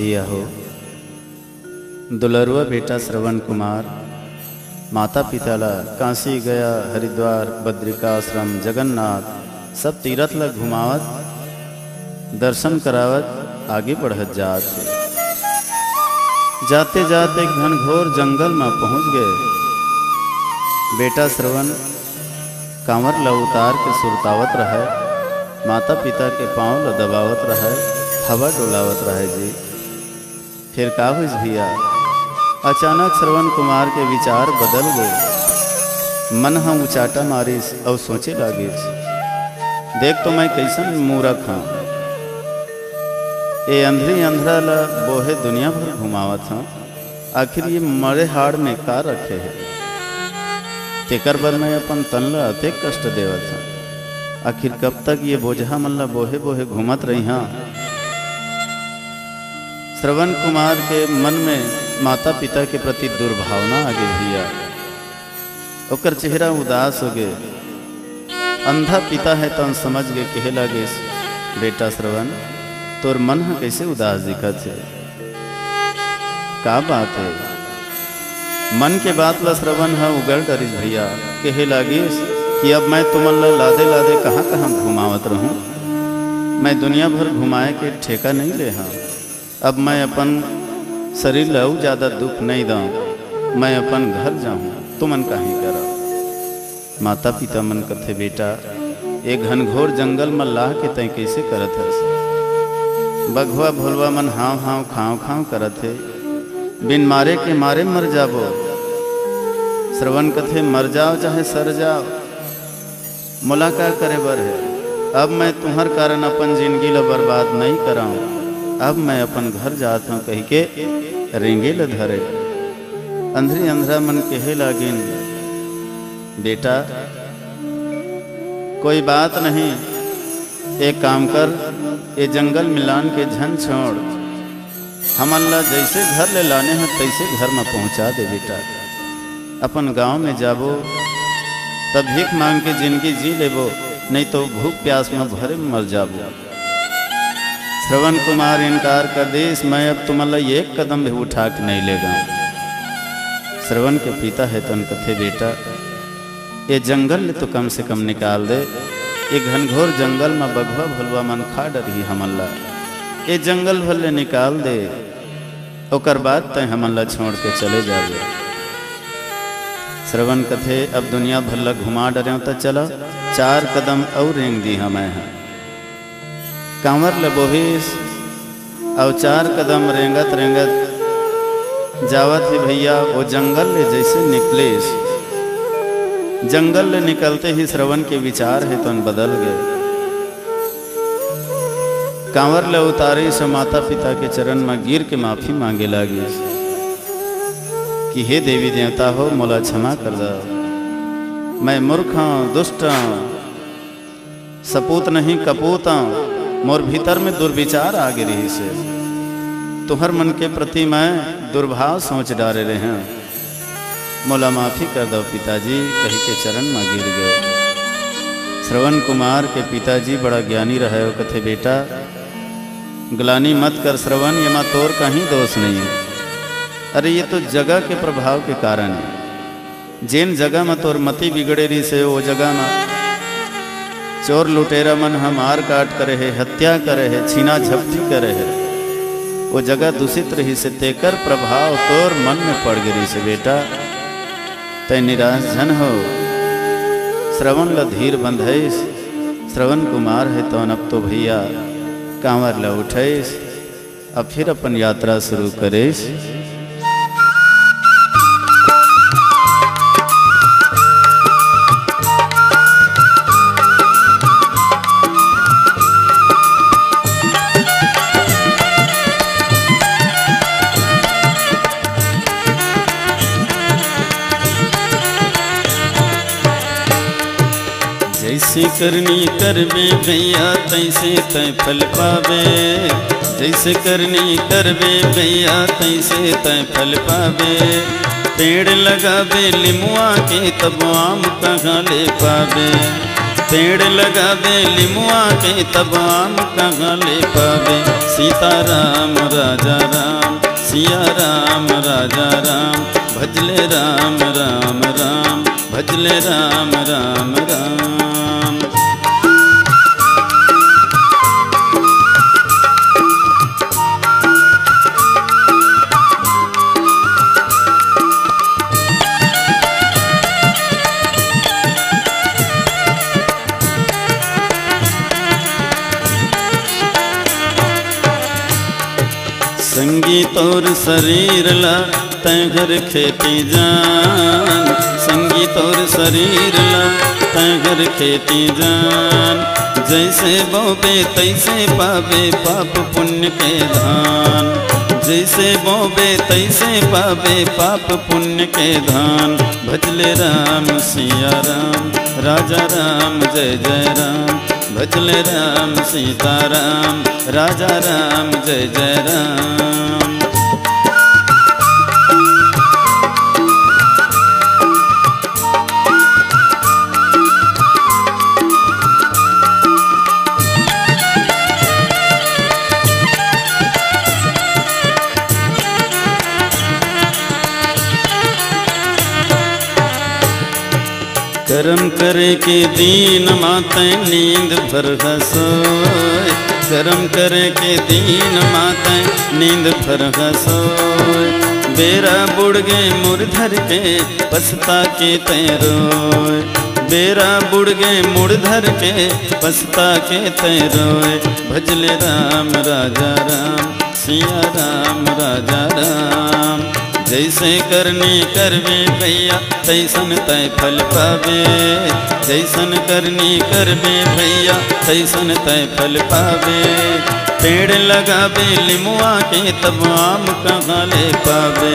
यहो दुलरुआ बेटा श्रवण कुमार माता पिता ला काशी गया, हरिद्वार, बद्रिकाश्रम, जगन्नाथ सब तीर्थ ला घुमावत, दर्शन करावत आगे बढ़त जात है। जाते जाते घनघोर जंगल में पहुंच गए। बेटा श्रवण कांवर ला उतार के सुरतावत रहे, माता पिता के पाँव ला दबावत रहे, हवा डोलावत रहे जी। फिर का हुई भैया, अचानक श्रवण कुमार के विचार बदल गए। मन हम उचाटा मारिस और सोचे लागिस, देख तो मैं कैसन मूर्ख हाँ, ये अंधरी अंधरा ला बोहे दुनिया भर घुमावत हाँ, आखिर ये मरे हाड़ में का रखे है। तेकर बर मैं अपन तन ला अति कष्ट देवत हाँ, आखिर कब तक ये बोझा मन ला बोहे बोहे घूमत रही हाँ। श्रवण कुमार के मन में माता पिता के प्रति दुर्भावना आ गई भैया, ओकर चेहरा उदास हो गए। अंधा पिता है तो समझ गए, कहे लगे बेटा श्रवण तोर मन है कैसे उदास दिखत है, का बात है। मन के बात ला श्रवण है उगल डरिस भैया, कहे लगे कि अब मैं तुमन ला लादे लादे कहाँ कहाँ घुमावत रहूँ, मैं दुनिया भर घुमाए के ठेका नहीं ले हाँ। अब मैं अपन शरीर ला ज़्यादा दुख नहीं दूँ, मैं अपन घर जाऊँ, तुमन काहे करा। माता पिता मन कथे बेटा एक घनघोर जंगल में लाह के तय कैसे करत है। बघवा भोलवा मन हाव हाव खाँव खाँव करत है, बिन मारे के मारे मर जाबो। श्रवण कथे मर जाओ चाहे सर जाओ, मुलाकात करे बर है। अब मैं तुम्हार कारण अपन जिंदगी ला बर्बाद नहीं कराऊँ, अब मैं अपन घर जाता हूँ कही के रेंगे ल धरे। अंधरी अंधरा मन कहे लागिन बेटा कोई बात नहीं, एक काम कर, ये जंगल मिलान के झन छोड़, हम अल्लाह जैसे घर ले लाने हैं तैसे घर में पहुंचा दे बेटा। अपन गांव में जाबो तब भीख मांग के जिंदगी जी लेबो, नहीं तो भूख प्यास में भरे मर जाबो। श्रवण कुमार इनकार कर देस, मैं अब तुम्हारा एक कदम भी उठा के नहीं लेगा। श्रवण के पिता है तो कथे बेटा ये जंगल ले तो कम से कम निकाल दे, ये घनघोर जंगल में बघवा भलवा मन खा डरी हमला, ये जंगल भर ले निकाल दे, ओकर बाद तय हमला छोड़ के चले जावे। श्रवण कथे अब दुनिया भर ला घुमा डरे तो चलो 4 कदम और रेंग दी हमें कांवर ले बोहिस और 4 कदम रेंगत रेंगत जावत ही भैया वो जंगल ले जैसे निकलेस। जंगल ले निकलते ही श्रवण के विचार है तो बदल गए। कांवर ले उतारे से माता पिता के चरण में गिर के माफी मांगे लगी कि हे देवी देवता हो मोला क्षमा कर दो, मैं मूर्ख हूँ, दुष्ट हूँ, सपूत नहीं कपूत हूँ, मोर भीतर में दुर्विचार आ गिरी से तुहर मन के प्रति मैं दुर्भाव सोच डाले रहे हैं, मोला माफ़ी कर दो पिताजी कही के चरण में गिर गए। श्रवण कुमार के पिताजी बड़ा ज्ञानी रहे, वो कथे बेटा ग्लानी मत कर श्रवण, ये माँ तोर कहीं दोष नहीं है, अरे ये तो जगह के प्रभाव के कारण है। जिन जगह में तोर मति बिगड़े रही से वो जगह में चोर लुटेरा मन हम मार काट करे है, हत्या करे है, छीना झपटी करे है, वो जगह दूषित रही से तेकर प्रभाव तोर मन में पड़ गई से बेटा तय निराश जन हो। श्रवण ला धीर बंधैस, श्रवण कुमार है तो अब तो भैया कांवर ला उठैस, अब फिर अपन यात्रा शुरू करेस। जैसे करनी करबे भैया तैसे तय फल पावे, जैसे करनी करबे भैया तैसे तय फल पावे। पेड़ लगावे लिमुआ के तब आम कहाँ ले पावे, पेड़ लगावे लिमुआ के तब आम कहाँ ले पावे। सीताराम राजा राम सिया राम राजा राम भजले राम राम राम भजले राम राम राम। संगीत और शरीर ला तय घर खेती जान। संगीत और शरीर ला तय घर खेती जान। जैसे बोबे तैसे पावे पाप पुण्य के धान। जैसे बोबे तैसे पावे पाप पुण्य के धान। भजले राम सिया राम राजा राम जय जय राम। भजले राम सीताराम राजा राम जय जय राम। कर्म करे के दीन माते नींद भर हसोय। कर्म करे के दीन माते नींद भर हसोय। बेरा बुड़ गए मुरधर के पछता के तैरोय। बेरा बुड़ गए मुरधर के पछता के तैरोय। भजले राम राजा राम सिया राम राजा राम। जैसे करनी करवे भैया तैसन तय फल पावे। जैसन करनी करवे भैया तैसन तय फल पावे। पेड़ लगावे लिमुआ के तब आम कहाँ ले पावे।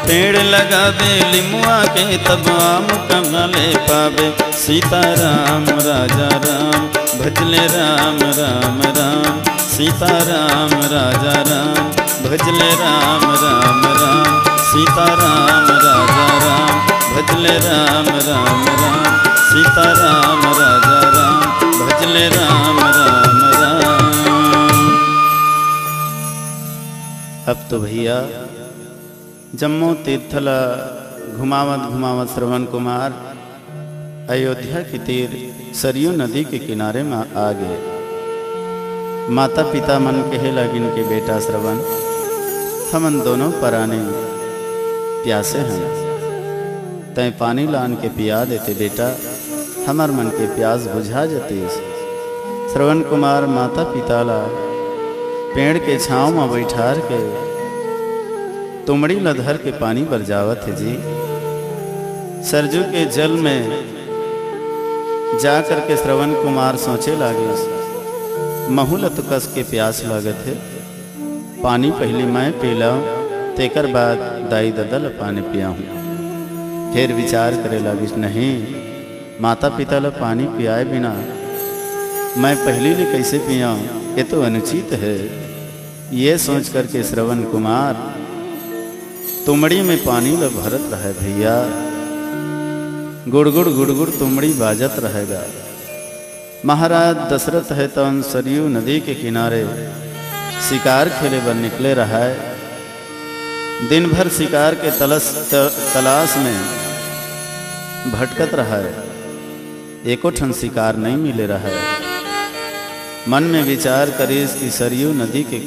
पेड़ लगावे लिमुआ के तब आम कहाँ ले पावे। सीताराम राजा राम भजले राम राम राम। सीताराम राजा राम भजले राम राम राम। सीताराम राजा राम भजले राम राम राम। सीताराम राजा राम भजले राम राम राम। अब तो भैया जम्मू तीर्थला घुमावत घुमावत श्रवण कुमार अयोध्या की तीर सरयू नदी के किनारे में आ गए। माता पिता मन कहे लगिन के बेटा श्रवण हमन दोनों पराने प्यासे हैं। तय पानी लान के पिया देते बेटा हमार मन के प्यास बुझा जाती। श्रवण कुमार माता पिता ला पेड़ के छाँव में बैठार के तुमड़ी लधर के पानी बरजावत है जी। सरजू के जल में जा कर के श्रवण कुमार सोचे लागे महूल तो कस के प्यास लागत है। पानी पहली मैं पीलाऊं तेकर बाद दाई ददल पानी पियाऊँ। फिर विचार करे लगिस नहीं माता पिता ला पानी पियाए बिना मैं पहली ले कैसे पियाऊँ, ये तो अनुचित है। ये सोच करके श्रवण कुमार तुमड़ी में पानी ला भरत रहे भैया। गुड़गुड़ गुड़गुड़ तुमड़ी बाजत रहेगा। महाराज दशरथ है तो सरयू नदी के किनारे शिकार खेले बर निकले रहा है। दिन भर शिकार के तलाश में भटकत रहा है। एको ठन शिकार नहीं मिले रहा है। मन में विचार करीस कि सरयू नदी के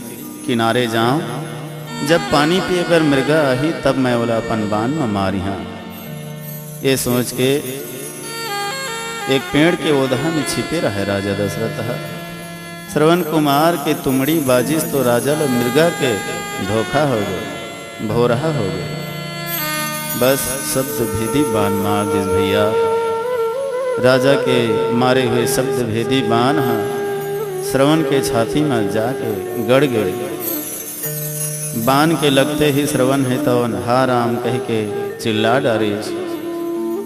किनारे जाऊं। जब पानी पिए पर मृगा आही तब मैं बोला अपन बान में मारी हाँ। ये सोच के एक पेड़ के ओधा में छिपे रहे राजा दशरथ। श्रवण कुमार के तुमड़ी बाजिश तो राजा लो मृगा के धोखा हो गए, भोरहा हो गए। बस शब्द भेदी बाण मार दिस भैया। राजा के मारे हुए शब्द भेदी बाण श्रवण के छाती में जाके गड़ गए। बाण के लगते ही श्रवण है तो हा राम कह के चिल्ला डारे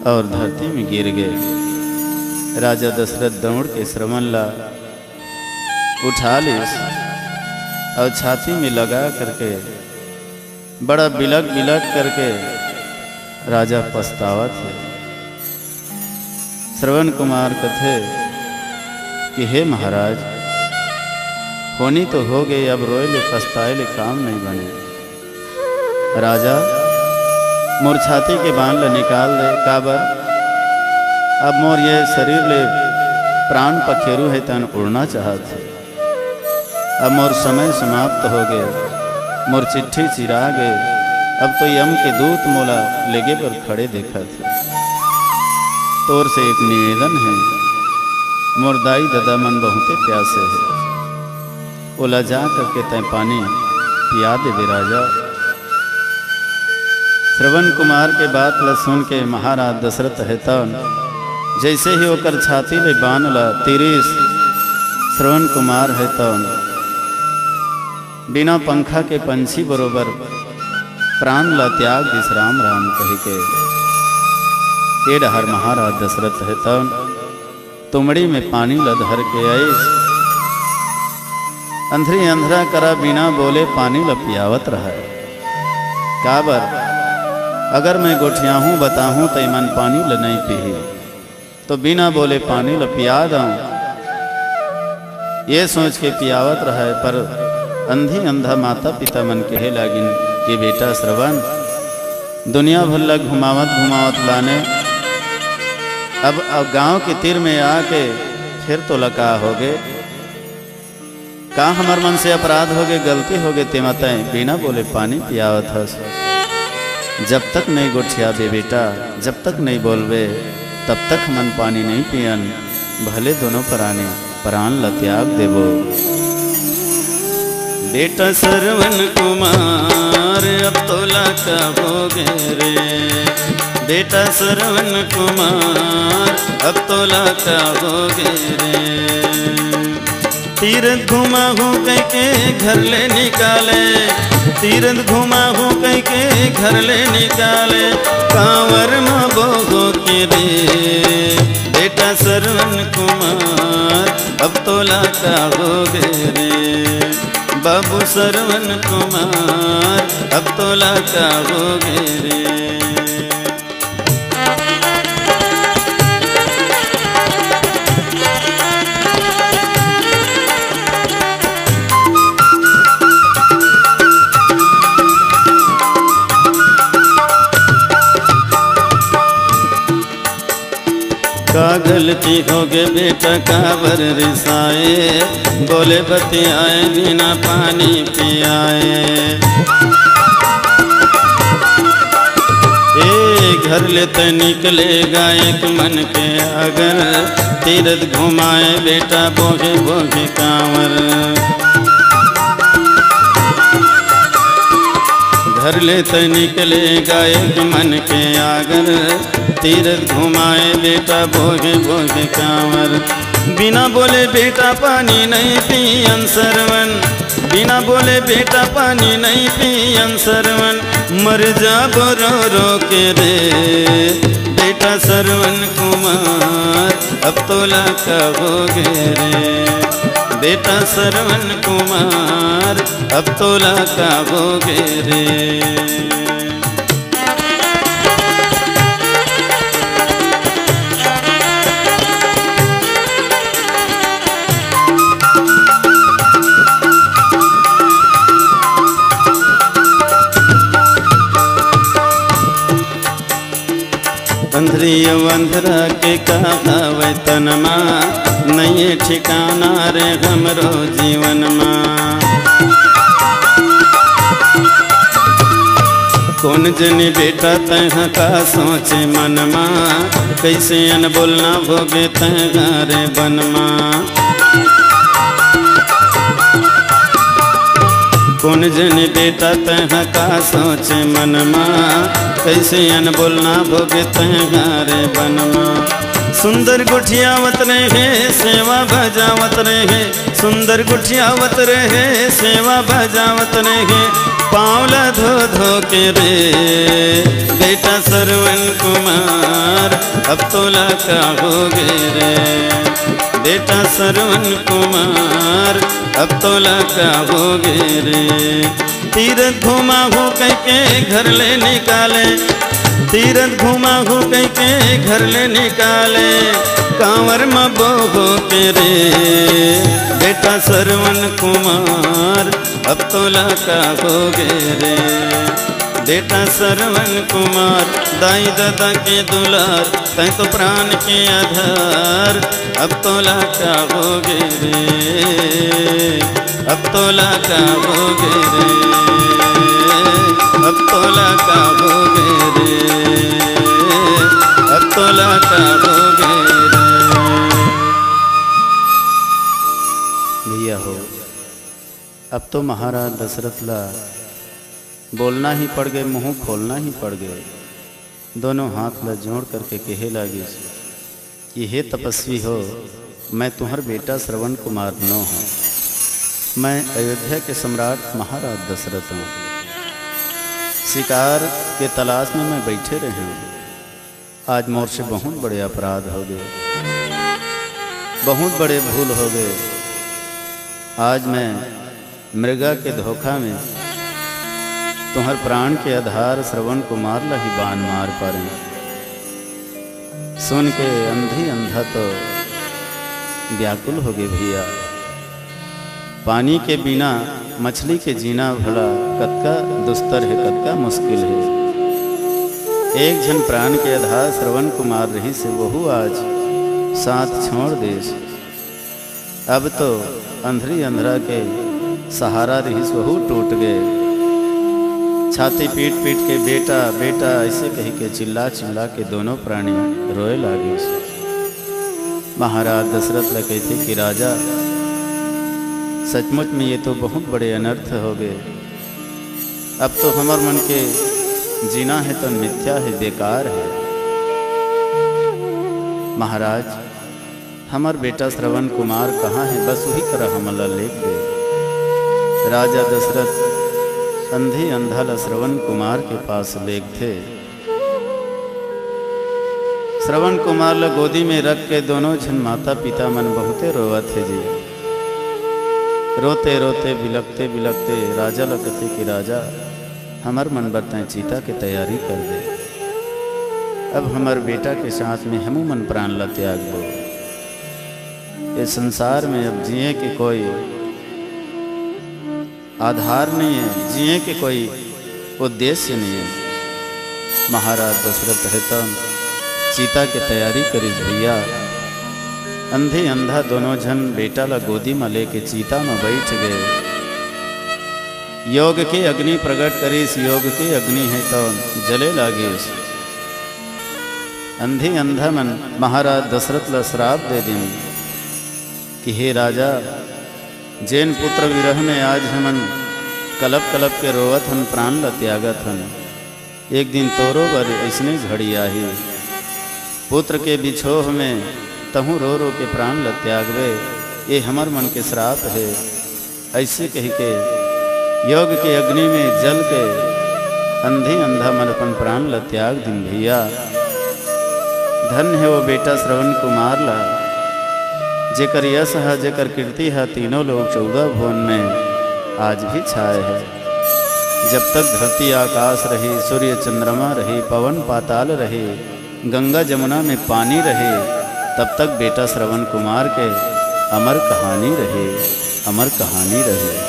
और धरती में गिर गए। राजा दशरथ दौड़ के श्रवण ला उठा लिस और छाती में लगा करके बड़ा बिलक बिलक करके राजा पछतावत है। श्रवण कुमार कथे कि हे महाराज, होनी तो हो गई, अब रोए ले पछताए ले काम नहीं बने। राजा मोर छाती के बांध ले निकाल दे काबर, अब मोर ये शरीर ले प्राण पखेरु है तन उड़ना चाहत है। अब मोर समय समाप्त हो गए, मोर चिट्ठी चिरा गए, अब तो यम के दूत मोला लेगे पर खड़े देखा थे। तोर से एक निवेदन है, मोर दाई दादा मन बहुते प्यासे है, ओला जा करके तय पानी पिया दे राजा। श्रवण कुमार के बात ला सुन के महाराज दशरथ है तन जैसे ही ओकर छाती ले बान ला तिरिस श्रवण कुमार है तन बिना पंखा के पंछी बरोबर प्राण ला त्याग दिस राम राम कह के ए डहर महाराज दशरथ है तन तुमड़ी में पानी ला धर के आइस अंधरी अंधरा करा बिना बोले पानी ला पियावत रहा। काबर अगर मैं गोठिया हूँ बताऊँ तो मन पानी ला नहीं पी तो बिना बोले पानी ला पिया दूँ, ये सोच के पियावत रहा है। पर अंधी अंधा माता पिता मन कहे लागिन कि बेटा श्रवण दुनिया भर लग घुमावत घुमावत लाने, अब गांव के तीर में आके फिर तो लका हो गए, का हमार मन से अपराध हो गए, गलती हो गए, ते माताएं बिना बोले पानी पियावत हस। जब तक नहीं गोठिया बे बेटा, जब तक नहीं बोलबे तब तक मन पानी नहीं पियन, भले दोनों प्राणी प्राण ला त्याग देवो। बेटा श्रवण कुमार अब तो लाका हो गए रे, बेटा श्रवण कुमार अब तो लाका हो गए रे। तीरथ घुमा हूँ कह के घर ले निकाले, तीरथ घुमा हूँ कह के घर ले निकाले, कांवर माँ बोगो के रे। बेटा श्रवण कुमार अब तो लाका हो गए रे, बाबू श्रवण कुमार अब तो लाका हो गए रे। का गलती हो गए बेटा काबर रिसाए, बोले बतियाए बिना पानी पियाए। ए घर लेते निकलेगा एक मन के अगर, तीरथ घुमाए बेटा बोगे बोगे कांवर। घर लेते निकलेगा एक मन के आगर, तीरथ घुमाए बेटा भोगे भोगे कांवर। बिना बोले बेटा पानी नहीं पियन श्रवण, बिना बोले बेटा पानी नहीं पियन श्रवण, मर जा रो रो के रे। बेटा श्रवण कुमार अब तो लाका हो गए रे, बेटा श्रवण कुमार अब तो लाका हो गए रे। अंधरी अंधरा के कहावे तनमा, नहीं ठिकाना रे हमरो जीवन माँ। कौन जनी बेटा तह का सोचे मन माँ, कैसे अन बोलना भोगे तह रे बन माँ। कौन जनी बेटा तह का सोचे मन माँ, कैसे अन बोलना भोगे तैयारे बनमा। सुंदर गुठियावत रहे सेवा बजावत रहे, सुंदर गुठियावत रहे सेवा बजावत रहे, पावला धो धो के रे। बेटा श्रवण कुमार अब तो लाका हो गए रे, बेटा श्रवण कुमार अब तो लाका हो गए रे। तीरथ घुमा हो कह के घर ले निकाले, तीरथ घुमा हो कह के घर ले निकाले कांवर में बोहो के रे बेटा श्रवण कुमार अब तो लका हो गे रे बेटा श्रवण कुमार दाई दादा के दुलार तय तो प्राण के आधार अब तो लका हो गे रे अब तो लका हो गे रे अब तो लका हो गे रे अब तो लका हो गे रे। भैया हो अब तो महाराज दशरथ ला बोलना ही पड़ गए, मुंह खोलना ही पड़ गए। दोनों हाथ ला जोड़ करके कहे लागी कि हे तपस्वी हो, मैं तुम्हार बेटा श्रवण कुमार न हूँ, मैं अयोध्या के सम्राट महाराज दशरथ हूँ। शिकार के तलाश में मैं बैठे रहे हूँ। आज मोर से बहुत बड़े अपराध हो गए, बहुत बड़े भूल हो गए। आज मैं मृगा के धोखा में तुम्हार प्राण के आधार श्रवण कुमार ला ही बाण मार पारे। सुन के अंधी अंधा तो व्याकुल हो गए भैया। पानी के बिना मछली के जीना भला कतका दुस्तर है, कतका मुश्किल है। एक जन प्राण के आधार श्रवण कुमार रही से वहू आज साथ छोड़ देश। अब तो अंधरी अंधरा के सहारा रही वहू टूट गए। छाती पीट पीट के बेटा बेटा ऐसे कही के चिल्ला चिल्ला के दोनों प्राणी रोए लागे। महाराज दशरथ ल कहते कि राजा सचमुच में ये तो बहुत बड़े अनर्थ हो गए। अब तो हमार मन के जीना है तो मिथ्या है, बेकार है। महाराज हमार बेटा श्रवण कुमार कहाँ है, बस वही कर हमला लेख दे। राजा दशरथ अंधे अंधा ला श्रवण कुमार के पास लेग थे। श्रवण कुमार ला गोदी में रख के दोनों जन माता पिता मन बहुते रोवा थे जी। रोते रोते बिलकते बिलकते राजा ला कहते कि राजा हमार मन बरतें चीता के तैयारी कर दे। अब हमार बेटा के साथ में हमू मन प्राण ला त्याग दो। ये संसार में अब जिए के कोई आधार नहीं है, जिए के कोई उद्देश्य नहीं है। महाराज दशरथ है तो चीता की तैयारी करी भैया। अंधे अंधा दोनों जन बेटा ला गोदी में लेके चीता में बैठ गए। योग के अग्नि प्रकट करीस, योग के अग्नि है तो जले लागेस। अंधे अंधा मन महाराज दशरथ ला श्राप दे दिन कि हे राजा जैन पुत्र विरह में आज हमन कलप कलप के रोवत हन, प्राण ला त्यागत हन। एक दिन तोरो बर ऐसने घड़ी आही, पुत्र के बिछोह में तहु रो रो के प्राण ला त्यागवे, ये हमार मन के श्राप है। ऐसे कह के योग के अग्नि में जल के अंधे अंधा मन अपन प्राण ला त्याग दिन भैया। धन्य है वो बेटा श्रवण कुमार ला, जेकर यश है जेकर कीर्ति है तीनों लोग 14 भुवन में आज भी छाए है। जब तक धरती आकाश रही, सूर्य चंद्रमा रही, पवन पाताल रहे, गंगा जमुना में पानी रहे, तब तक बेटा श्रवण कुमार के अमर कहानी रहे, अमर कहानी रहे।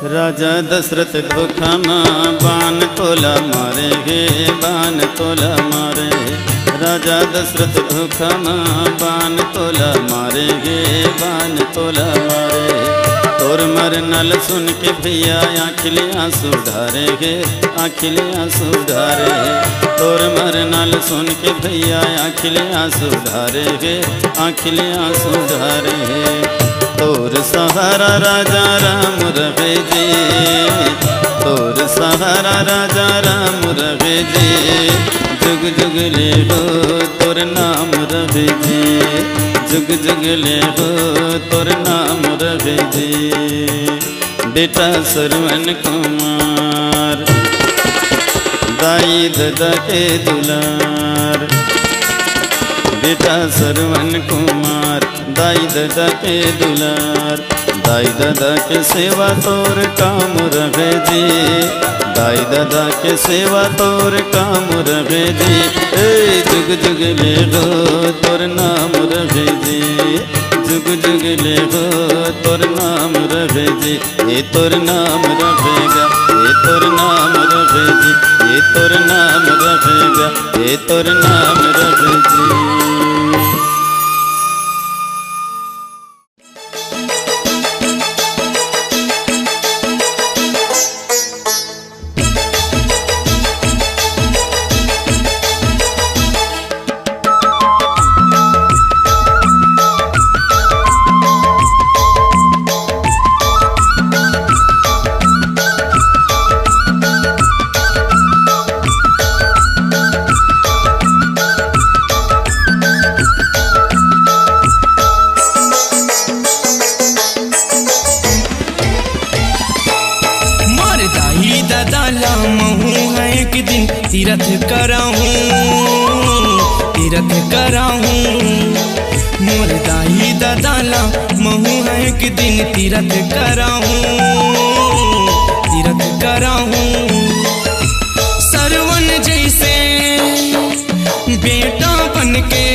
राजा दशरथ धोखा मां बान तोला मारे गे, बान तोला मारे। राजा दशरथ धोखा मां बान तोला मारे गे, बान तोला मारे। तोर मर नल सुन के भैया आँखिले आंसू ढारे गे, आँखिले आंसू ढारे। तोर मर नल सुन के भैया आँखिले आंसू ढारे गे, आँखिले आंसू ढारे। तोर सहारा राजा राम रहे जी, तोर सहारा राजा राम रहे जी। जुग जुग ले हो तोर नाम रहे जी, जुग जुग ले हो तोर नाम रहे जी। बेटा श्रवण कुमार दाई दादा के दुलार, बेटा श्रवण कुमार दाई दादा के दुलार। दाई दादा के सेवा तोर काम रहे जी, दाई दादा के सेवा तोर काम रहे जी, ए जुग जुग ले हो तोर नाम रहे जी, जुग जुग ले हो तोर नाम रहे जी, ये तोर नाम रहेगा, ये तोर नाम रहे जी, ये तोर नाम रहेगा, ये तोर नाम रहे जी। तीरथ कराऊं मोर दाई दादा महू है एक दिन तीरथ कराऊं सरवन जैसे बेटा बनके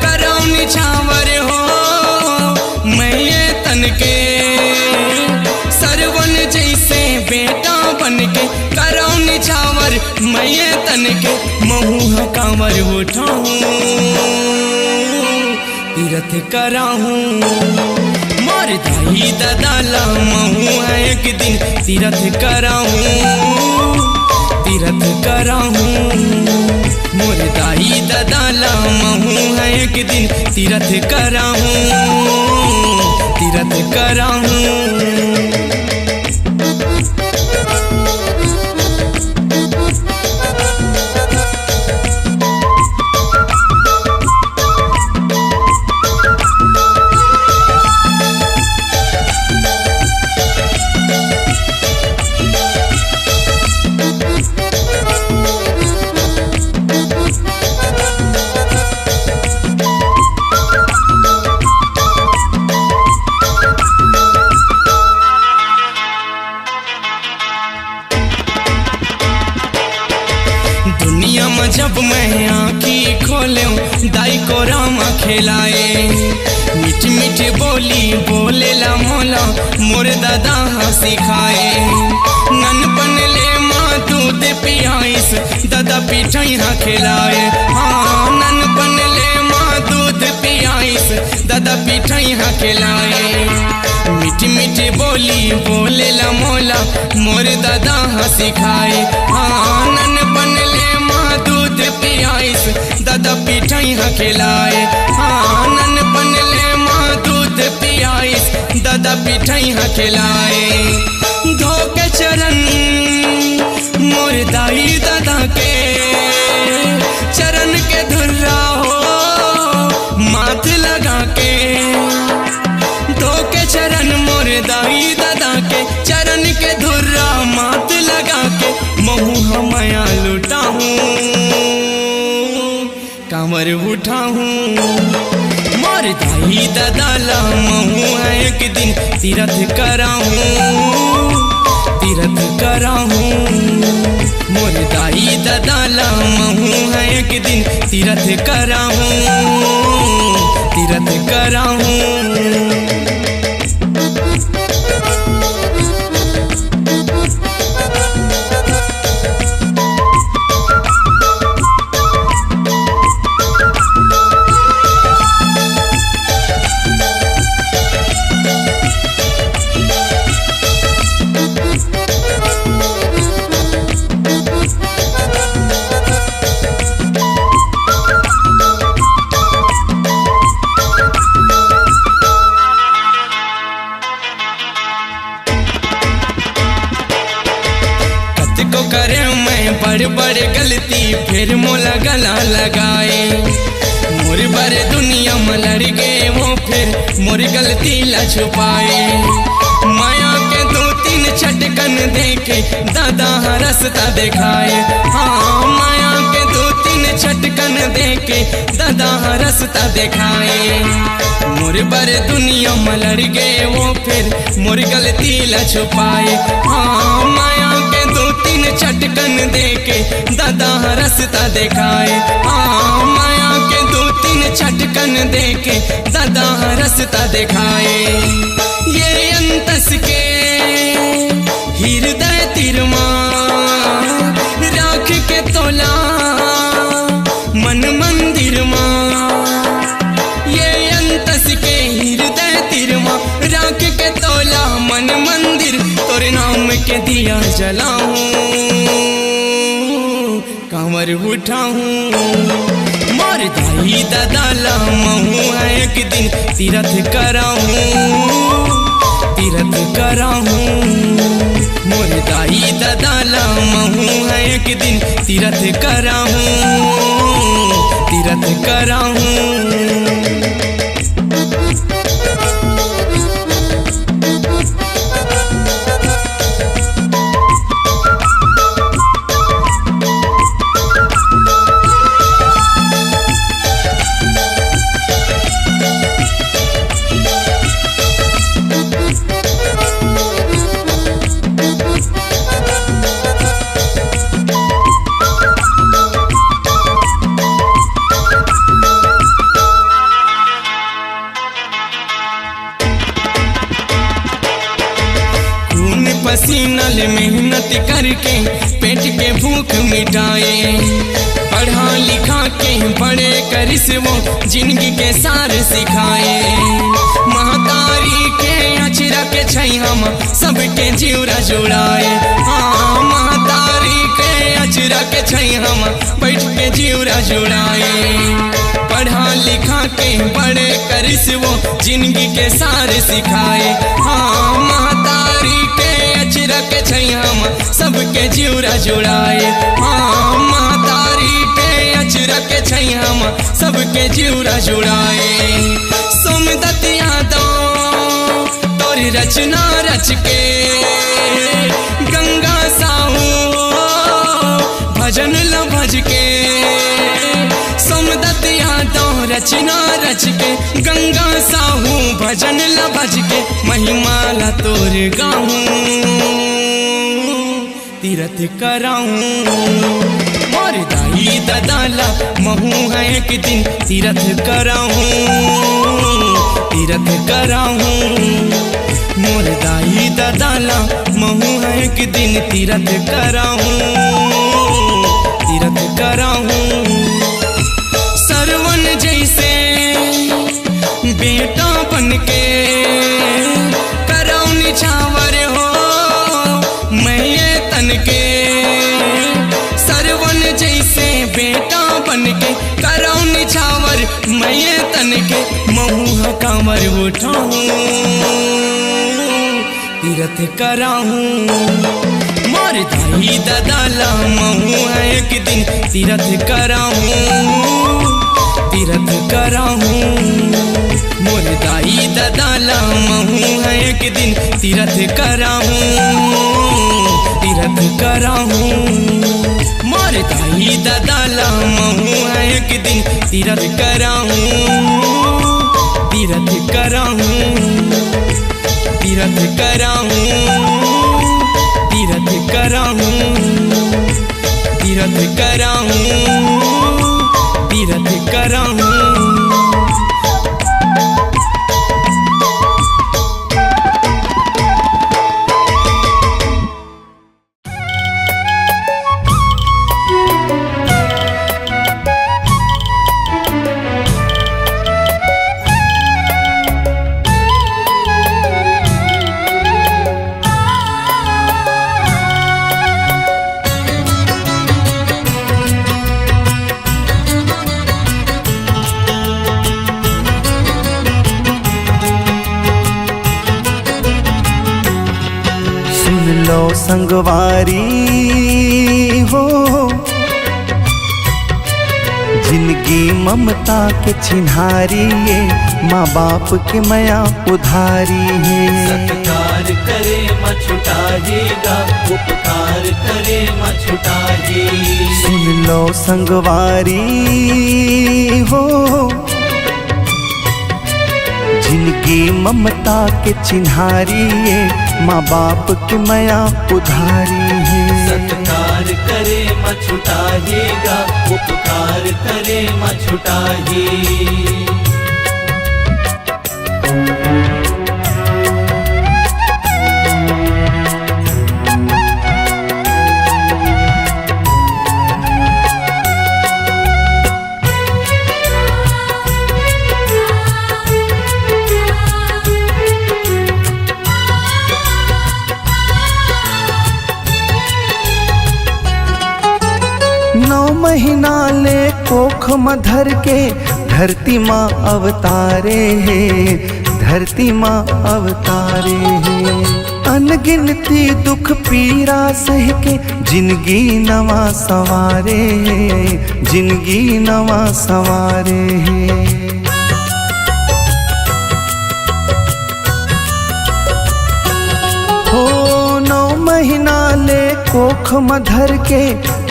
कराऊं निछावर हो मैं तन के, सरवन जैसे बेटा बनके कराऊं निछावर मैं तन के, महू कांवर उठाऊं तीरथ कराऊं मोर दाई दादा महू है एक दिन तीरथ कराऊं मोर दाई दादा महू है एक दिन तीरथ कराऊं। दुनिया में जब मैं आँखी खोलूं दाई को राम खिलाए, मीठी मीठी बोली बोले ला मोला मोर दादा सिखाए, ननपन ले माँ दूध पियाइस दादा पिठाइया खिलाए, हाँ ननपन ले माँ दूध पियाइस दादा पिठाइया खिलाए, मीठी मीठी बोली बोले ला मोला मोर दादा सिखाए, हाँ ननपन ले माँ दूध पियाइस दादा पिठाइया खिलाए, हाँ ननपन ले माँ दूध पियाइस दादा पिठाइया खिलाए, धोके चरण मोर दाई दादा के चरण के धुर्रा हो माथ लगा के, धोके चरण मोर दाई दादा के चरण के धुर्रा माथ लगा के, महू माया लुटाऊं कांवर उठाऊं मोर दाई दादा महू है एक दिन तीरथ कराऊं मोर दाई दादा महू है एक दिन तीरथ कराऊं। को करे मैं बड़ बड़ गलती फिर मोला गला लगाए, मोर बारे दुनिया में लड़ गए वो फिर मोर गलती ला छुपाए, माया के 2-3 छटकन देखे दादा रास्ता दिखाए, हाँ माया के 2-3 छटकन देखे दादा रास्ता दिखाए, मोर बारे दुनिया में लड़ गए वो फिर मोर गलती ला छुपाए, हाँ माया दे के दादा रास्ता दिखाए। हाँ माया के 2-3 झटकन दे के दादा रास्ता दिखाए। ये अंतस के हृदय तिरमा राख के तोला मन मंदिर माँ। ये अंतस के हृदय तिरमा राख के तोला मन मंदिर। तोरे नाम के दिया जलाऊं कांवर उठाऊं मोर दाई दादा लामहूँ। एक दिन तीरथ कराऊं तीरथ कराऊं मोर दाई दादा लामहूँ। एक दिन तीरथ कराऊं तीरथ कराऊं। पसीनल मेहनत करके पेट के भूख मिटाए। पढ़ा लिखा के बड़े करिस वो जिंदगी के सार सिखाए। महतारी के अचरा के छै हम सबके जीवरा जुड़ाए। हाँ महतारी के अचरा के छै हम बैठ के जीवरा जुड़ाए। पढ़ा लिखा के बड़े करिस वो जिंदगी के सार सिखाए। हाँ महतारी के अचरा के छै हम सबके जीवरा जुड़ाए। हाँ महतारी के अचरा के छै हम सबके जीवरा जुड़ाए। सोमदत्त यादव तोरी रचना रच के गंगा साहू भजन ल भज के। सोमदत्त यादव रचना रच के गंगा साहू भजन ल भज के। महिमा ला तोर गाऊं तीरथ कराऊं मोर दाई दादा ला महू। एक दिन तीरथ कराऊं तीरथ कराऊं मोर दाई दादा ला महू। एक दिन तीरथ कराऊं तीरथ कराऊं। सरवन जैसे बेटा बन के कराऊं निछावर हो मैं ये तन के। सरवन जैसे बेटा बन के कराऊं निछावर मैं ये तन के। महू कांवर उठाऊं तीरथ कराऊं मोर दाई दादा लामहूँ। एक दिन तीरथ कराऊं तीरथ कराऊं मोर दाई दादा लामहूँ। एक दिन तीरथ कराऊं तीरथ कराऊं मोर दाई दादा लामहूँ। एक दिन तीरथ कराऊं तीरथ कराऊं तीरथ कराऊं तीरथ कराऊं तीरथ कराऊं तीरथ कराऊं। लो संगवारी हो जिंदगी ममता के चिन्हारी ये माँ बाप के मया उधारी है। सत्कार करे माँ छुटाएगा उपकार करे माँ छुटाए। सुन लो संगवारी हो जिनकी ममता के चिन्हारी ये माँ बाप के मया उधारी है। सत्कार करे मछुटाएगा, उपकार करे मछुटाए। नौ महीना ले कोख मधर के धरती माँ अवतारे है, धरती माँ अवतारे है। अनगिनती दुख पीड़ा सह के जिंदगी नवा सवारे है, जिंदगी नवा सवारे है। हो 9 महीना ले कोख मधर के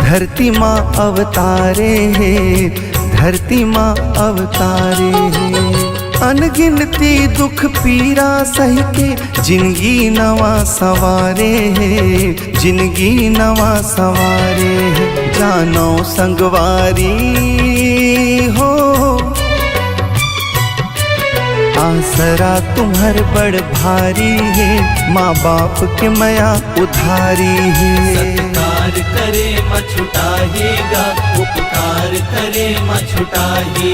धरती माँ अवतारे है, धरती माँ अवतारे है। अनगिनती दुख पीड़ा सह के जिंदगी नवा सवारे है, जिंदगी नवा सवारे है। जानो संगवारी हो आसरा तुम्हार बड़ भारी है, माँ बाप के मया उधारी है। सत्कार करे मछुटाएगा, उपकार करे मछुटाए।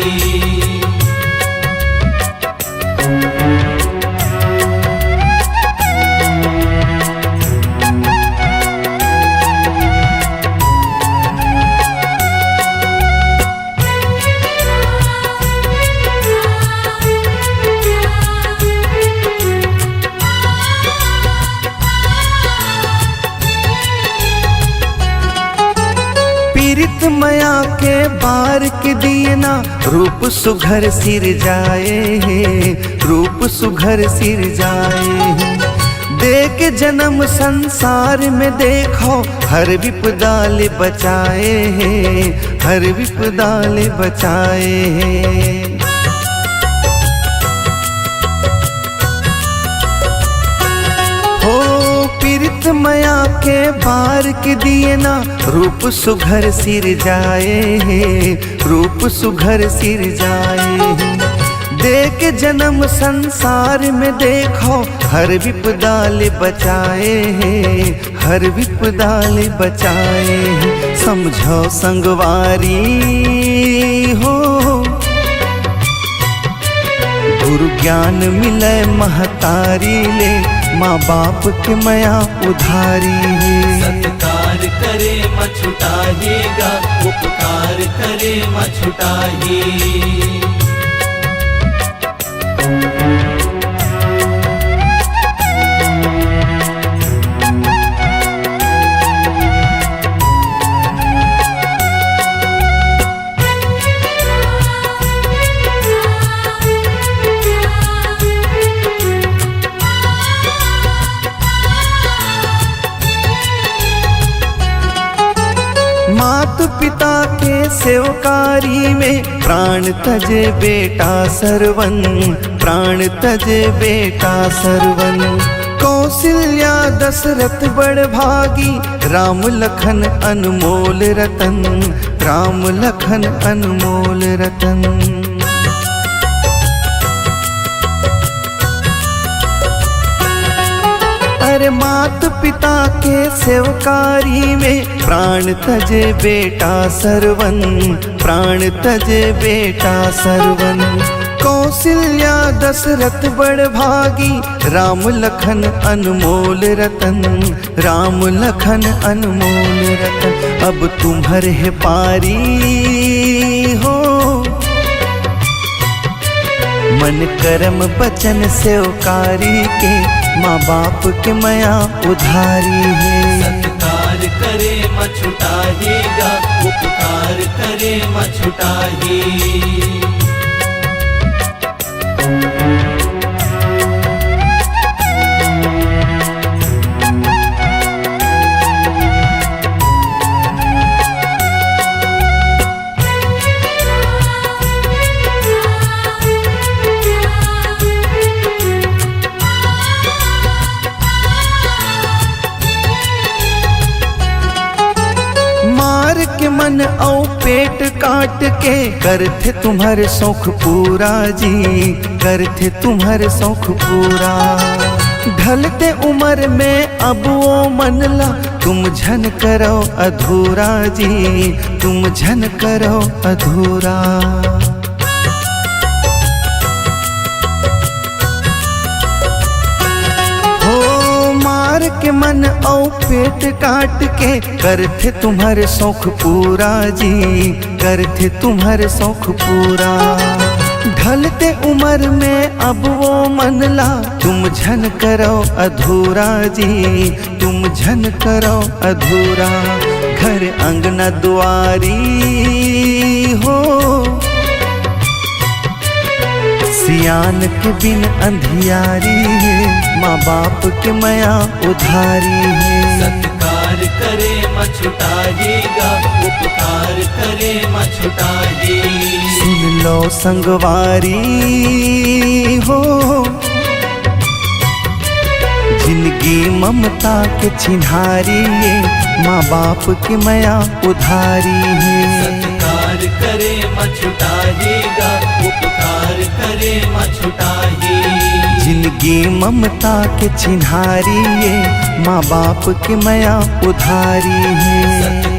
पीरित मया के बार के दिए ना रूप सुघर सिर जाए है, रूप सुघर सिर जाए है। देख जन्म संसार में देखो हर विपदा ले बचाए है, हर विपदा ले बचाए है। पीरित मया के बार के दिए ना रूप सुघर सिर जाए है, रूप सुघर सिर जाए है। देख जन्म संसार में देखो हर विपदा ले बचाए है, हर विपदा ले बचाए है। समझो संगवारी हो गुरु ज्ञान मिले महतारी ले, माँ बाप के मया उधारी है। सत्कार करे मछुटाएगा, उपकार करे मछुटाए। मात पिता के सेवकारी में प्राण तजे बेटा सरवन, प्राण तजे बेटा सरवन। कौशल्या दशरथ बड़ भागी, राम लखन अनमोल रतन, राम लखन अनमोल रतन। अरे मात पिता के सेवकारी में प्राण तजे बेटा सरवन, प्राण तजे बेटा सरवन। कौशल्या दशरथ बड़ भागी, राम लखन अनमोल रतन, राम लखन अनमोल रतन। अब तुम्हर है पारी हो मन कर्म बचन सेवकारी के, माँ बाप के मया उधारी है। सत्कार करे मछुटाएगा, उपकार करे मछुटाए। मार के मन औ पेट काट के करथे तुम्हारे शौक पूरा जी, करथे तुम्हारे शौक पूरा। ढलते उम्र में अब वो मनला तुम झन करो अधूरा जी, तुम झन करो अधूरा। हो मार के मन औ पेट काट के करथे तुम्हारे शौक पूरा जी, करथे तुम्हारे शौक पूरा। ढलते उम्र में अब वो मनला तुम झन करो अधूरा जी, तुम झन करो अधूरा। घर अंगना दुआरी हो सियान के बिन अंधियारी है, माँ बाप के माया उधारी है। सत्कार करे मछुटाएगा, उपकार करे मछुटाए। सुन लो संगवारी हो जिंदगी ममता के चिन्हारी है, माँ बाप के माया उधारी है। सत्कार करे मछुटाएगा, उपकार करे मछुटाए। जिंदगी ममता के चिन्हारी है, माँ बाप के माया उधारी है।